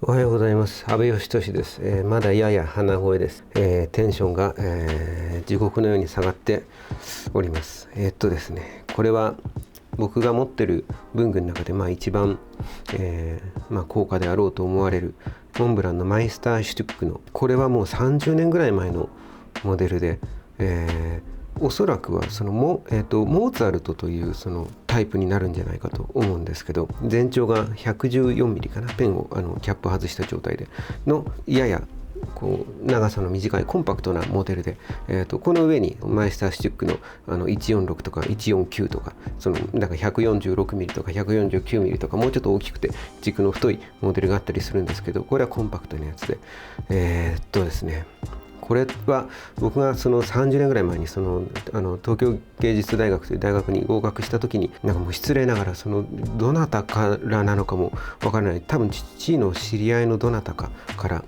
おはようございます。阿部義俊です。まだやや鼻声です。テンションが、地獄のように下がっております。ですね、これは僕が持ってる文具の中で一番、高価であろうと思われるモンブランのマイスターシュトゥックの、これはもう30年ぐらい前のモデルで、おそらくはそのモーツァルトというそのタイプになるんじゃないかと思うんですけど、全長が 114mm かな、ペンをキャップ外した状態でのやや長さの短いコンパクトなモデルで、この上にマイスターシュティックの146とか149とか、だから 146mm とか 149mm とか、もうちょっと大きくて軸の太いモデルがあったりするんですけど、これはコンパクトなやつで、ですね、これは僕がその30年ぐらい前に東京芸術大学という大学に合格した時に、もう失礼ながらどなたからなのかもわからない、多分父の知り合いのどなたかから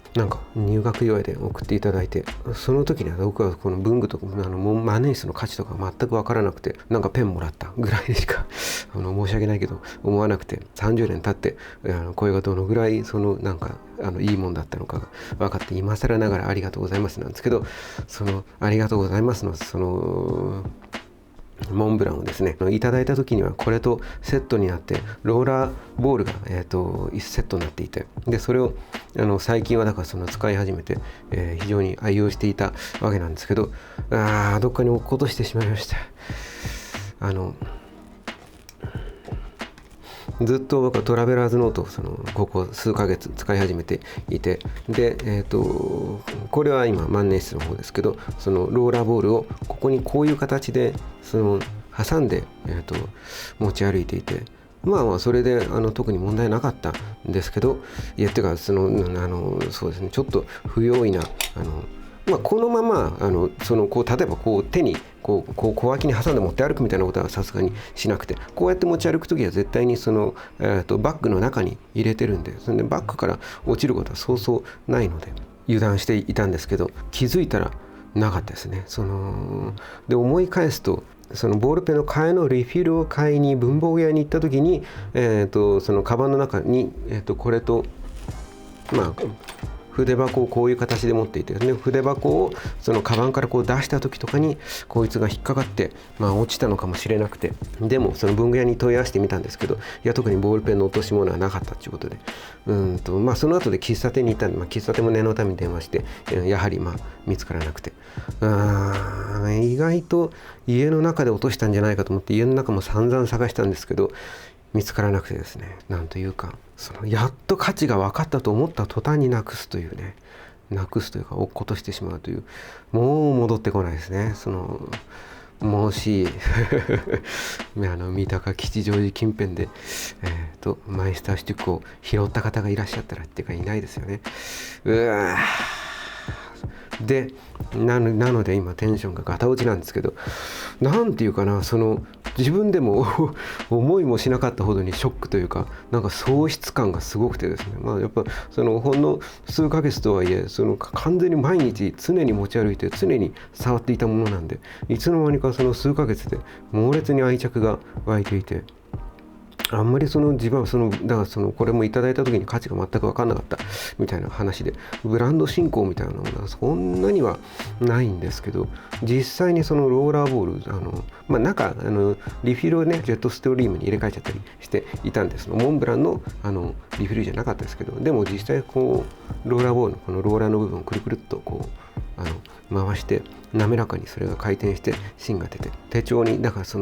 入学祝いで送っていただいて、その時には僕はこの文具とか万年筆の価値とか全くわからなくて、ペンもらったぐらいでしか申し訳ないけど思わなくて、30年経ってこれがどのぐらいいいもんだったのかが分かって、今更ながらありがとうございますなんですけど、ありがとうございますのモンブランをですねいただいた時には、これとセットになってローラーボールが、1セットになっていて、でそれを最近はだから使い始めて、非常に愛用していたわけなんですけど、どっかに落っことしてしまいました。ずっと僕はトラベラーズノートをここ数ヶ月使い始めていて、で、これは今万年筆の方ですけど、ローラーボールをここにこういう形で挟んで、持ち歩いていて、それで特に問題なかったんですけど、いやってかそうですね、ちょっと不用意なこのまま例えば手に小脇に挟んで持って歩くみたいなことはさすがにしなくて、こうやって持ち歩くときは絶対にバッグの中に入れてるんで、それでバッグから落ちることはそうそうないので油断していたんですけど、気づいたらなかったですね。で思い返すと、ボールペンの替えのリフィルを買いに文房具屋に行った時に、カバンの中に、これと筆箱をこういう形で持っていて、筆箱をカバンから出した時とかにこいつが引っかかって、落ちたのかもしれなくて、でも文具屋に問い合わせてみたんですけど、いや特にボールペンの落とし物はなかったということで、その後で喫茶店に行ったんで、喫茶店も念のために電話して、やはり見つからなくて、意外と家の中で落としたんじゃないかと思って家の中も散々探したんですけど、見つからなくてですね、なんというかやっと価値が分かったと思った途端になくすというね、落っことしてしまうという、もう戻ってこないですね。もし三鷹吉祥寺近辺で、マイスターシュティックを拾った方がいらっしゃったらっていうか、いないですよね。でなので今テンションがガタ落ちなんですけど、なんていうかな、自分でも思いもしなかったほどにショックというか、喪失感がすごくてですね、やっぱほんの数ヶ月とはいえ、完全に毎日常に持ち歩いて常に触っていたものなんで、いつの間にか数ヶ月で猛烈に愛着が湧いていて、あんまり自分はだからこれもいただいた時に価値が全く分かんなかったみたいな話で、ブランド振興みたいなものはそんなにはないんですけど、実際にローラーボールリフィルをねジェットストリームに入れ替えちゃったりしていたんです。モンブランのリフィルじゃなかったですけど、でも実際ローラーボールのこのローラーの部分をくるくるっと回して滑らかにそれが回転して芯が出て、手帳にだから急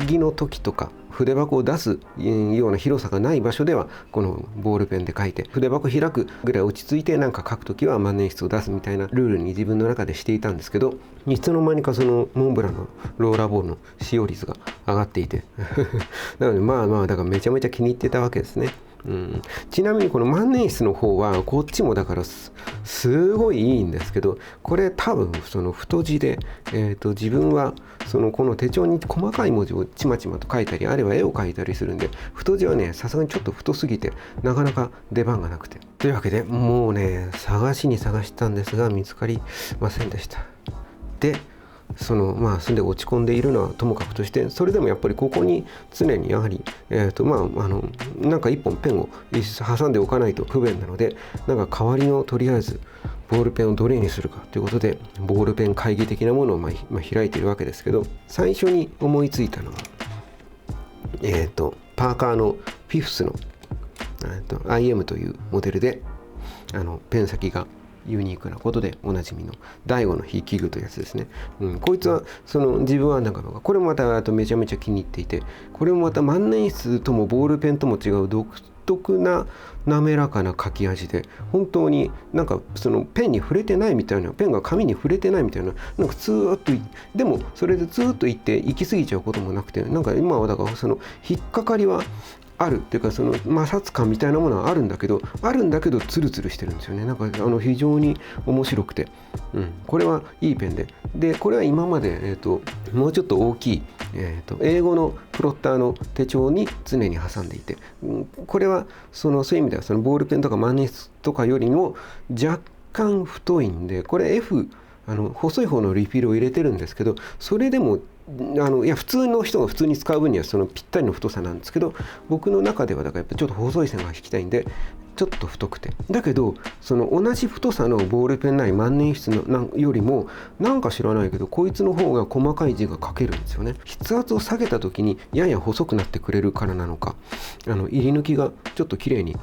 ぎの時とか筆箱を出すような広さがない場所ではこのボールペンで書いて、筆箱開くぐらい落ち着いて書く時は万年筆を出すみたいなルールに自分の中でしていたんですけど、いつの間にかモンブランのローラーボールの使用率が上がっていてなのでだからめちゃめちゃ気に入ってたわけですね。ちなみにこの万年筆の方はこっちもだからすごいいいんですけど、これ多分太字で、自分はこの手帳に細かい文字をちまちまと書いたり、あるいは絵を描いたりするんで、太字はねさすがにちょっと太すぎてなかなか出番がなくて、というわけでもうね探したんですが見つかりませんでした。でそれで落ち込んでいるのはともかくとして、それでもやっぱりここに常にやはり、なんか一本ペンを挟んでおかないと不便なので、なんか代わりのとりあえずボールペンをどれにするかということで、ボールペン会議的なものを開いているわけですけど、最初に思いついたのは、パーカーのフィフスのIM というモデルで、ペン先がユニークなことでおなじみの第5の筆記具というやつですね。こいつは自分はこれもまためちゃめちゃ気に入っていて、これもまた万年筆ともボールペンとも違う独特な滑らかな書き味で、本当になんかペンに触れてないみたいな、ペンが紙に触れてないみたいな、なんかずーっとでもそれでずーっといって行き過ぎちゃうこともなくて、なんか今はだから引っかかりはあるっていうか、摩擦感みたいなものはあるんだけどツルツルしてるんですよね。なんか非常に面白くて、これはいいペンで、これは今まで、もうちょっと大きい、英語のプロッターの手帳に常に挟んでいて、これはそういう意味ではボールペンとか万年筆とかよりも若干太いんで、これ F 細い方のリフィルを入れてるんですけど、それでも普通の人が普通に使う分にはぴったりの太さなんですけど、僕の中ではだからやっぱちょっと細い線が引きたいんで、ちょっと太くて、だけど同じ太さのボールペンなり万年筆のよりも、なんか知らないけどこいつの方が細かい字が書けるんですよね。筆圧を下げた時にやや細くなってくれるからなのか、入り抜きがちょっと綺麗に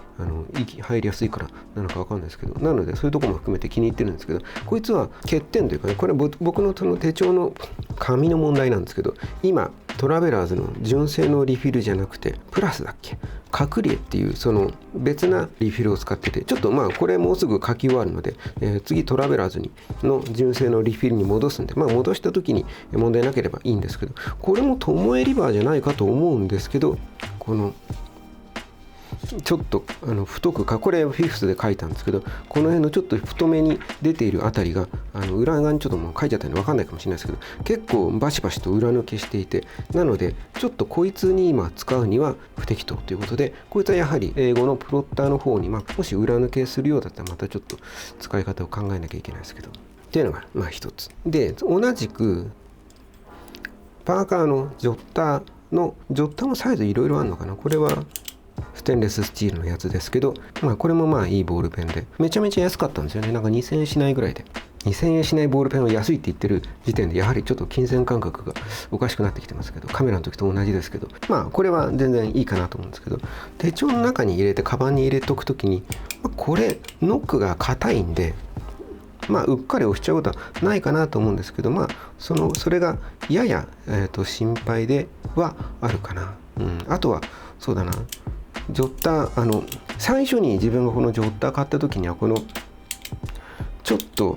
息入りやすいからなのか分かんないですけど、なのでそういうところも含めて気に入ってるんですけど、こいつは欠点というかね、これは僕の手帳の紙の問題なんですけど、今トラベラーズの純正のリフィルじゃなくてプラスだっけ、カクリエっていう別なリフィルを使ってて、ちょっとこれもうすぐ書き終わるので、次トラベラーズの純正のリフィルに戻すんで、戻した時に問題なければいいんですけど、これもトモエリバーじゃないかと思うんですけど、ちょっと太くこれフィフスで書いたんですけど、この辺のちょっと太めに出ているあたりが裏側にちょっともう書いちゃったので分かんないかもしれないですけど、結構バシバシと裏抜けしていて、なのでちょっとこいつに今使うには不適当ということで、こいつはやはり英語のプロッターの方に、もし裏抜けするようだったらまたちょっと使い方を考えなきゃいけないですけどっていうのが一つで、同じくパーカーのジョッターもサイズいろいろあるのかな。これはステンレススチールのやつですけど、これもいいボールペンで、めちゃめちゃ安かったんですよね。なんか2000円しないぐらいで、2000円しないボールペンを安いって言ってる時点でやはりちょっと金銭感覚がおかしくなってきてますけど、カメラの時と同じですけど、これは全然いいかなと思うんですけど、手帳の中に入れてカバンに入れておくときに、これノックが硬いんで、うっかり押しちゃうことはないかなと思うんですけど、それがやや、心配ではあるかな。あとはそうだな、ジョッター最初に自分がこのジョッター買った時にはちょっと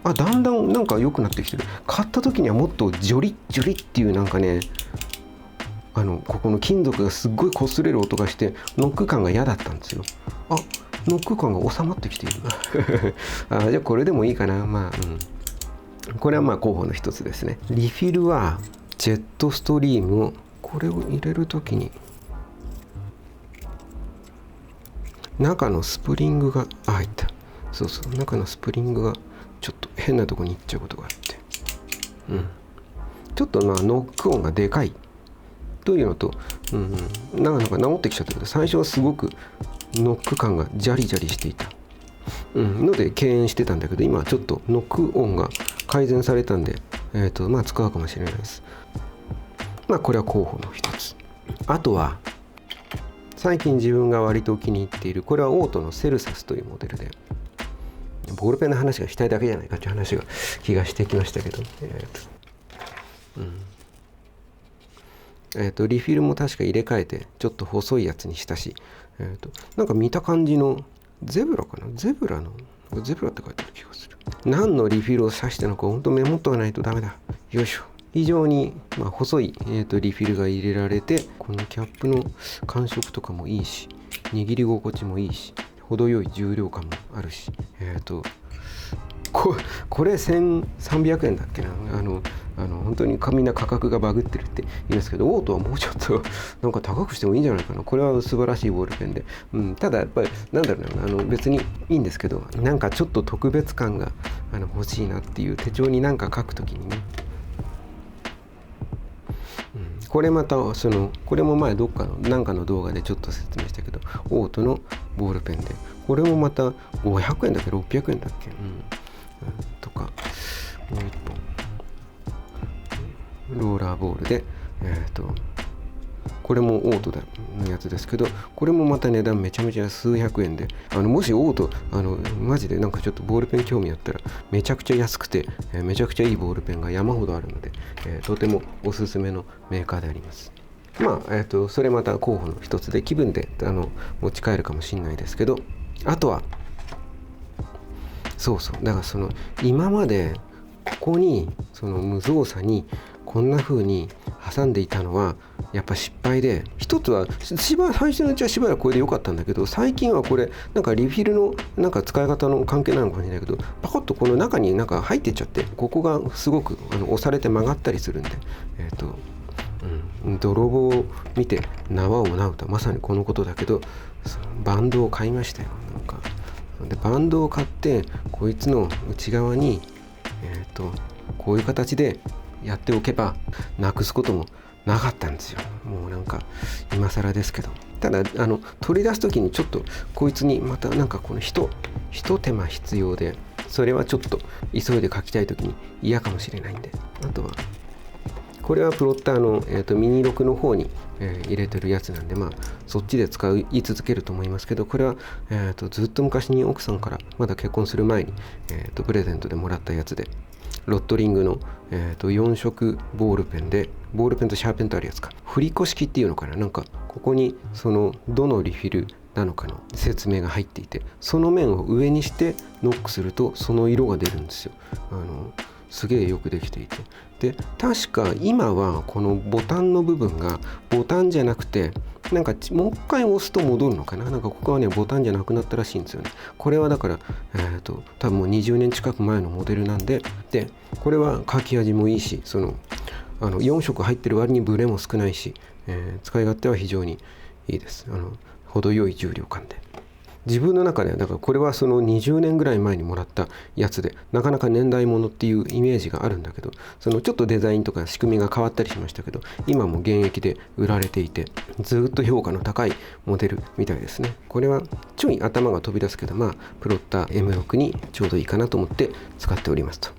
だんだんなんか良くなってきてる。買った時にはもっとジョリッジョリッっていうなんかね、ここの金属がすっごい擦れる音がしてノック感が嫌だったんですよ。ノック感が収まってきているじゃあこれでもいいかな。これは候補の一つですね。リフィルはジェットストリームをこれを入れる時に中のスプリングが入った。中のスプリングがちょっと変なとこに行っちゃうことがあって、ちょっとノック音がでかいというのと、なんか治ってきちゃったけど、最初はすごくノック感がジャリジャリしていた、ので敬遠してたんだけど、今はちょっとノック音が改善されたんで、使うかもしれないです。これは候補の一つ。あとは最近自分が割と気に入っている、これはオートのセルサスというモデルで、ボールペンの話がしたいだけじゃないかという話が気がしてきましたけど、リフィルも確か入れ替えてちょっと細いやつにしたし、なんか見た感じのゼブラかな、ゼブラって書いてある気がする。何のリフィルを刺したのか本当メモっとかないとダメだ。よいしょ。非常に細い、リフィルが入れられて、このキャップの感触とかもいいし、握り心地もいいし、程よい重量感もあるし、これ1300円だっけな。本当にみんな価格がバグってるって言いますけど、オートはもうちょっとなんか高くしてもいいんじゃないかな。これは素晴らしいボールペンで、ただやっぱり別にいいんですけど、なんかちょっと特別感が欲しいなっていう、手帳になんか書くときにね、これまたこれも前どっかのなんかの動画でちょっと説明したけど、オートのボールペンで、これもまた500円だっけ600円だっけ、とか、もう一本ローラーボールでこれもオートのやつですけど、これもまた値段めちゃめちゃ数百円で、もしオートマジでなんかちょっとボールペン興味あったら、めちゃくちゃ安くて、めちゃくちゃいいボールペンが山ほどあるので、とてもおすすめのメーカーであります。それまた候補の一つで、気分で持ち帰るかもしれないですけど、あとはだから今までここに無造作にこんな風に挟んでいたのはやっぱ失敗で、一つは最初のうちはしばらくこれで良かったんだけど、最近はこれなんかリフィルのなんか使い方の関係なのかもしれないけど、パコッとこの中になんか入ってっちゃって、ここがすごく押されて曲がったりするんで、泥棒を見て縄をなうとまさにこのことだけど、バンドを買いましたよ。なんかでバンドを買って、こいつの内側にこういう形でやっておけばなくすこともなかったんですよ。もうなんか今更ですけど、ただ取り出す時にちょっとこいつにまたなんかこのひと手間必要で、それはちょっと急いで書きたい時に嫌かもしれないんで、あとはこれはプロッターの、ミニ6の方に、入れてるやつなんで、そっちで使い続けると思いますけど、これは、ずっと昔に奥さんからまだ結婚する前に、プレゼントでもらったやつで、ロットリングの、4色ボールペンで、ボールペンとシャーペンとあるやつか、振り子式っていうのかな、なんかここにどのリフィルなのかの説明が入っていて、その面を上にしてノックするとその色が出るんですよ。すげえよくできていて、で確か今はこのボタンの部分がボタンじゃなくて、なんかもう一回押すと戻るのかな、なんかここはねボタンじゃなくなったらしいんですよね。これはだから多分もう20年近く前のモデルなんで、これは書き味もいいし、4色入ってる割にブレも少ないし、使い勝手は非常にいいです。程よい重量感で、自分の中ではだからこれは20年ぐらい前にもらったやつで、なかなか年代物っていうイメージがあるんだけど、ちょっとデザインとか仕組みが変わったりしましたけど、今も現役で売られていて、ずっと評価の高いモデルみたいですね。これはちょい頭が飛び出すけど、プロッター M6 にちょうどいいかなと思って使っておりますと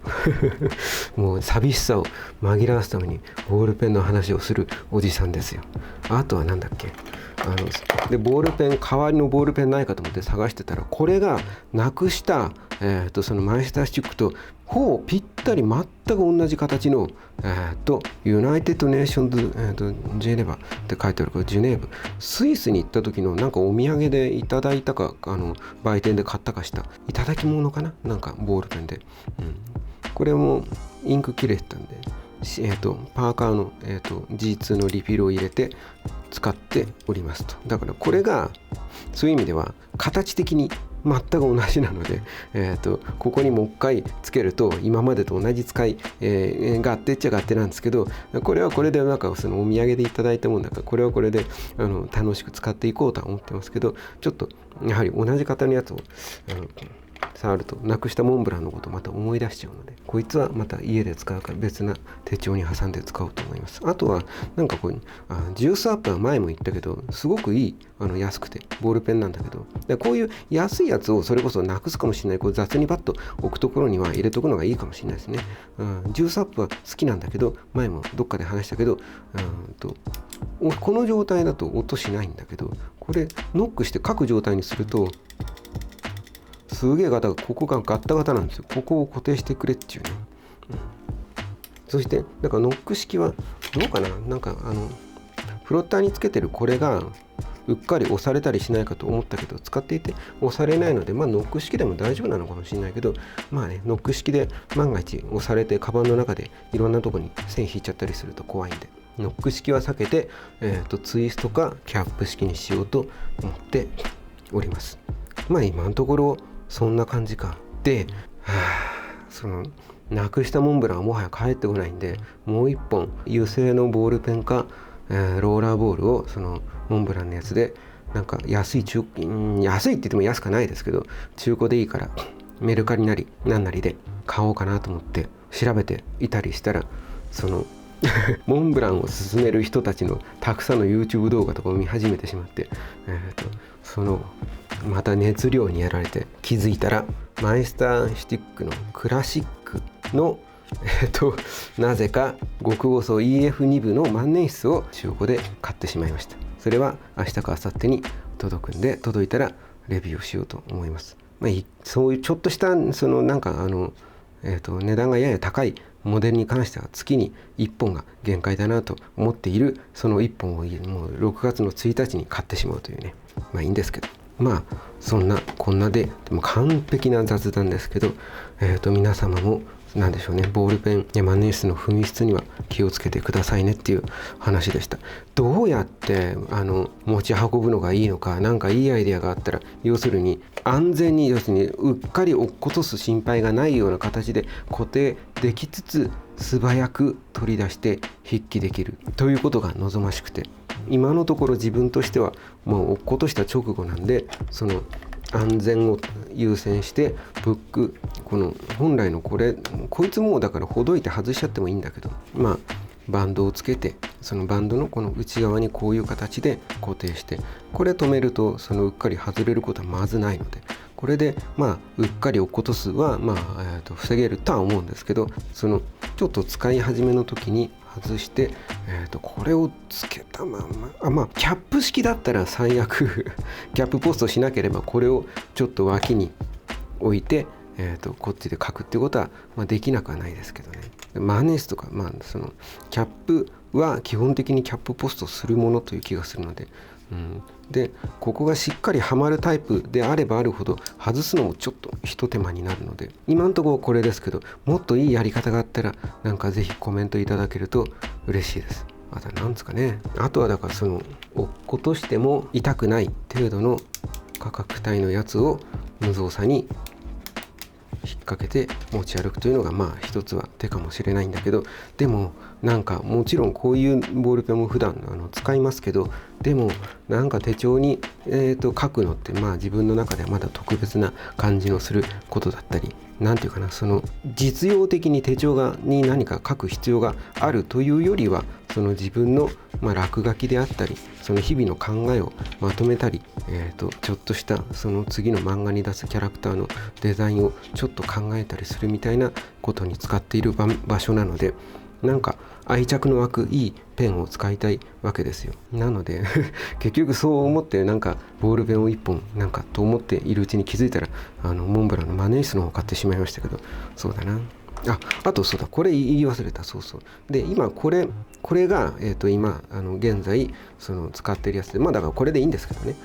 もう寂しさを紛らわすためにボールペンの話をするおじさんですよ。あとはなんだっけ、でボールペン、代わりのボールペンないかと思って探してたら、これがなくした、そのマイスターシュックとほぼぴったり全く同じ形の、ユナイテッド・ネーションズ、ジェネバって書いてあるから、ジュネーブ、スイスに行った時のなんかお土産でいただいたか、売店で買ったかしたいただき物かな、なんかボールペンで、これもインク切れてたんで、パーカーの、G2 のリフィルを入れて使っておりますと。だからこれがそういう意味では形的に全く同じなので、ここにもう一回つけると今までと同じ使い、勝手っちゃ勝手なんですけど、これはこれでなんかお土産でいただいたもんだから、これはこれで楽しく使っていこうとは思ってますけど、ちょっとやはり同じ型のやつを触るとなくしたモンブランのことをまた思い出しちゃうので、こいつはまた家で使うか別な手帳に挟んで使おうと思います。あとはなんかジュースアップは前も言ったけど、すごくいい安くてボールペンなんだけど、でこういう安いやつをそれこそなくすかもしれない、雑にパッと置くところには入れとくのがいいかもしれないですね。ジュースアップは好きなんだけど、前もどっかで話したけど、この状態だと音しないんだけど、これノックして書く状態にするとすげえここがガッタガタなんですよ。ここを固定してくれっていうね。そしてなんかノック式はどうかな、なんかフロッターにつけてるこれがうっかり押されたりしないかと思ったけど、使っていて押されないので、ノック式でも大丈夫なのかもしれないけど、ノック式で万が一押されてカバンの中でいろんなとこに線引いちゃったりすると怖いんで、ノック式は避けて、ツイストかキャップ式にしようと思っております。今のところそんな感じか。で、なくしたモンブランはもはや帰ってこないんで、もう一本油性のボールペンか、ローラーボールをモンブランのやつで、なんか安いって言っても安くないですけど、中古でいいからメルカリなりなんなりで買おうかなと思って調べていたりしたら、モンブランを勧める人たちのたくさんの YouTube 動画とかを見始めてしまって、そのまた熱量にやられて気づいたらマイスターシュティックのクラシックのなぜか極細 EF2 部の万年筆を中古で買ってしまいました。それは明日か明後日に届くんで、届いたらレビューをしようと思います。そういうちょっとしたそのなんか値段がやや高いモデルに関しては月に1本が限界だなと思っているその1本をもう6月の1日に買ってしまうというね、いいんですけど、そんなこんなでも完璧な雑談ですけど、皆様もなんでしょうね、ボールペンや万年筆の紛失には気をつけてくださいねっていう話でした。どうやって持ち運ぶのがいいのか、なんかいいアイデアがあったら、要するに安全に、要するにうっかり落っことす心配がないような形で固定できつつ素早く取り出して筆記できるということが望ましくて、今のところ自分としてはもう落っことした直後なんで、その安全を優先してブック、この本来のこいつもうだからほどいて外しちゃってもいいんだけど、バンドをつけて、そのバンドのこの内側にこういう形で固定して、これ止めるとそのうっかり外れることはまずないので、これでうっかり落っことすは防げるとは思うんですけど、そのちょっと使い始めの時に外して、これをつけたままキャップ式だったら最悪キャップポストしなければこれをちょっと脇に置いて、こっちで書くっていうことは、できなくはないですけどね。マネースとか、そのキャップは基本的にキャップポストするものという気がするので、でここがしっかりはまるタイプであればあるほど外すのもちょっと一手間になるので、今のところこれですけど、もっといいやり方があったらなんかぜひコメントいただけると嬉しいです。なんですかね、あとはだからその落っことしても痛くない程度の価格帯のやつを無造作に引っ掛けて持ち歩くというのが一つは手かもしれないんだけど、でもなんかもちろんこういうボールペンも普段使いますけど、でもなんか手帳に、書くのって自分の中ではまだ特別な感じのすることだったり、なんていうかな、その実用的に手帳に何か書く必要があるというよりは、その自分の落書きであったり、その日々の考えをまとめたり、ちょっとしたその次の漫画に出すキャラクターのデザインをちょっと考えたりするみたいなことに使っている場所なので、なんか愛着の湧くいいペンを使いたいわけですよ。なので結局そう思って、なんかボールペンを1本なんかと思っているうちに気づいたらモンブランのマネースの方を買ってしまいましたけど、そうだな、あとそうだ、これ言い忘れた。で今これが、今現在その使ってるやつで、だからこれでいいんですけどね、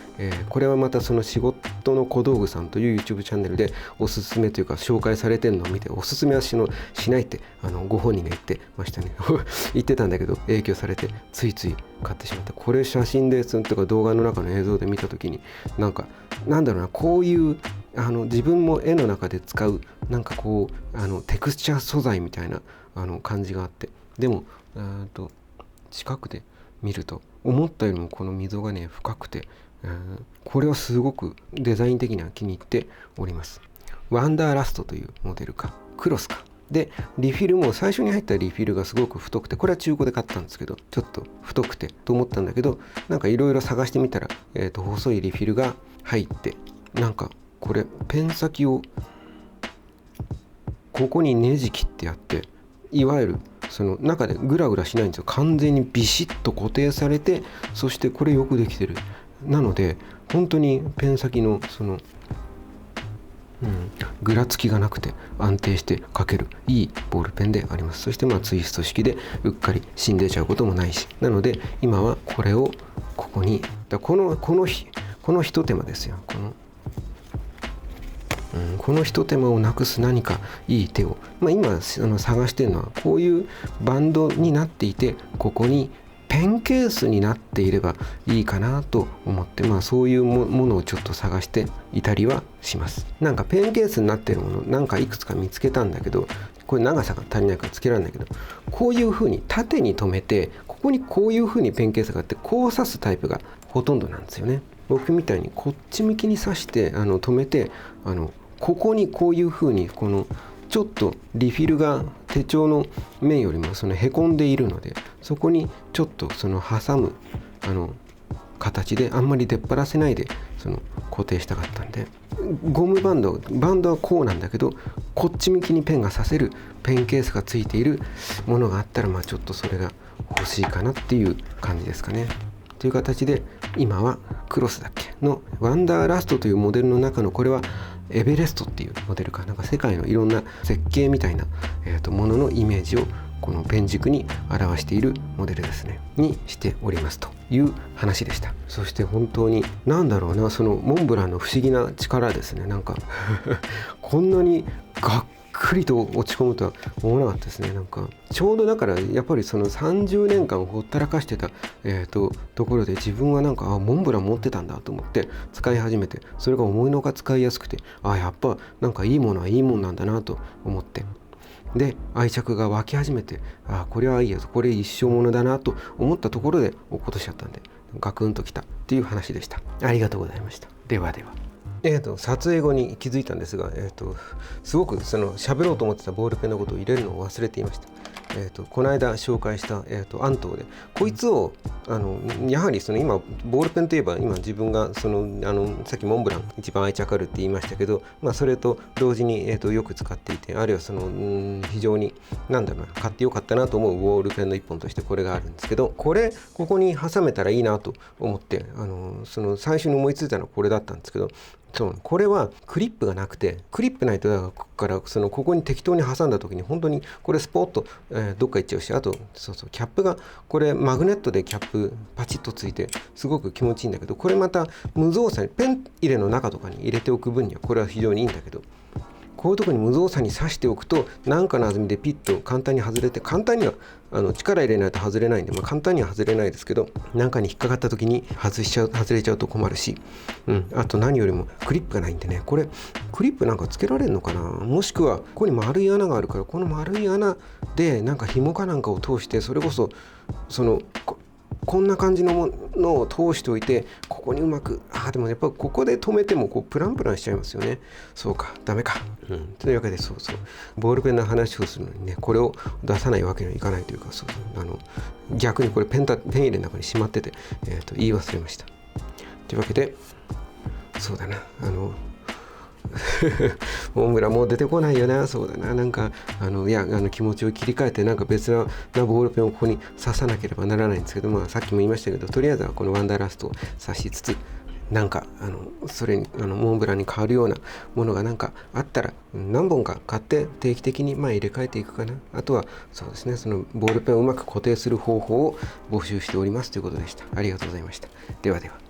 これはまたその仕事の小道具さんという YouTube チャンネルでおすすめというか紹介されてるのを見て、おすすめはしないってご本人が言ってましたね言ってたんだけど、影響されてついつい買ってしまった。これ写真ですとか動画の中の映像で見た時に、なんだろうな、こういう自分も絵の中で使うなんかこうテクスチャー素材みたいな感じがあって、でも近くで見ると思ったよりもこの溝がね深くて、これはすごくデザイン的には気に入っております。ワンダーラストというモデルか、クロスかで、リフィルも最初に入ったリフィルがすごく太くて、これは中古で買ったんですけど、ちょっと太くてと思ったんだけど、なんかいろいろ探してみたら、細いリフィルが入って、なんかこれペン先をここにネジ切ってあって、いわゆるその中でグラグラしないんですよ。完全にビシッと固定されて、そしてこれよくできてる。なので本当にペン先のそのぐらつきがなくて安定して書けるいいボールペンであります。そしてツイスト式でうっかり死んでちゃうこともないし、なので今はこれをここにこのひと手間ですよ。このひと手間をなくす何かいい手を、今探してるのはこういうバンドになっていて、ここにペンケースになっていればいいかなと思って、そういうものをちょっと探していたりはします。なんかペンケースになっているものなんかいくつか見つけたんだけど、これ長さが足りないからつけられないけど、こういう風に縦に留めて、ここにこういう風にペンケースがあって、こう刺すタイプがほとんどなんですよね。僕みたいにこっち向きに刺して留めて、ここにこういう風にこのちょっとリフィルが手帳の面よりもへこんでいるので、そこにちょっと挟む形であんまり出っ張らせないで固定したかったんで、ゴムバンドはこうなんだけど、こっち向きにペンが刺せるペンケースがついているものがあったら、ちょっとそれが欲しいかなっていう感じですかね。という形で、今はクロスだっけのワンダーラストというモデルの中の、これはエベレストっていうモデルかなんか、世界のいろんな設計みたいな、もののイメージをこのペン軸に表しているモデルですねにしておりますという話でした。そして本当にモンブランの不思議な力ですね。なんかこんなにがっくりと落ち込むとは思わなかったですね。なんかちょうどだからやっぱり30年間ほったらかしてた、ところで、自分はなんかモンブラン持ってたんだと思って使い始めて、それが思いのほか使いやすくて、やっぱなんかいいものはいいもんなんだなと思って、で愛着が湧き始めて、これはいいや、これ一生ものだなと思ったところで落っことしちゃったんで、ガクンときたっていう話でした。ありがとうございました。ではでは。撮影後に気づいたんですが、すごく喋ろうと思ってたボールペンのことを入れるのを忘れていました。この間紹介した、アントウで、こいつをやはり今ボールペンといえば、今自分がさっきモンブラン一番愛着あるって言いましたけど、それと同時に、よく使っていて、あるいは非常に買ってよかったなと思うボールペンの一本としてこれがあるんですけど、ここに挟めたらいいなと思って、最初に思いついたのはこれだったんですけど、これはクリップがなくて、クリップないと、だからここからここに適当に挟んだ時に本当にこれスポッと、どっか行っちゃうし、あとキャップがこれマグネットでキャップパチッとついてすごく気持ちいいんだけど、これまた無造作にペン入れの中とかに入れておく分にはこれは非常にいいんだけど、こういうところに無造作に刺しておくと、何かの弾みでピッと簡単に外れて、簡単には力入れないと外れないんで、簡単には外れないですけど、何かに引っかかった時に外れちゃうと困るし、あと何よりもクリップがないんでね、これクリップなんかつけられるのかな、もしくはここに丸い穴があるから、この丸い穴でなんか紐かなんかを通して、それこそこんな感じのものを通しておいて、ここにうまくでもやっぱここで止めてもプランプランしちゃいますよね。そうか、ダメか。というわけで、ボールペンの話をするのにね、これを出さないわけにはいかないというか、逆にこれペン入れの中にしまってて、言い忘れました。というわけで、そうだな、モンブランもう出てこないよな。そうだな、なんか気持ちを切り替えて、なんか別なボールペンをここに刺さなければならないんですけど、さっきも言いましたけど、とりあえずはこのワンダーラストを刺しつつ、なんかそれにモンブランに変わるようなものがなんかあったら、何本か買って定期的に入れ替えていくかな。あとはそうですね、ボールペンをうまく固定する方法を募集しておりますということでした。ありがとうございました。ではでは。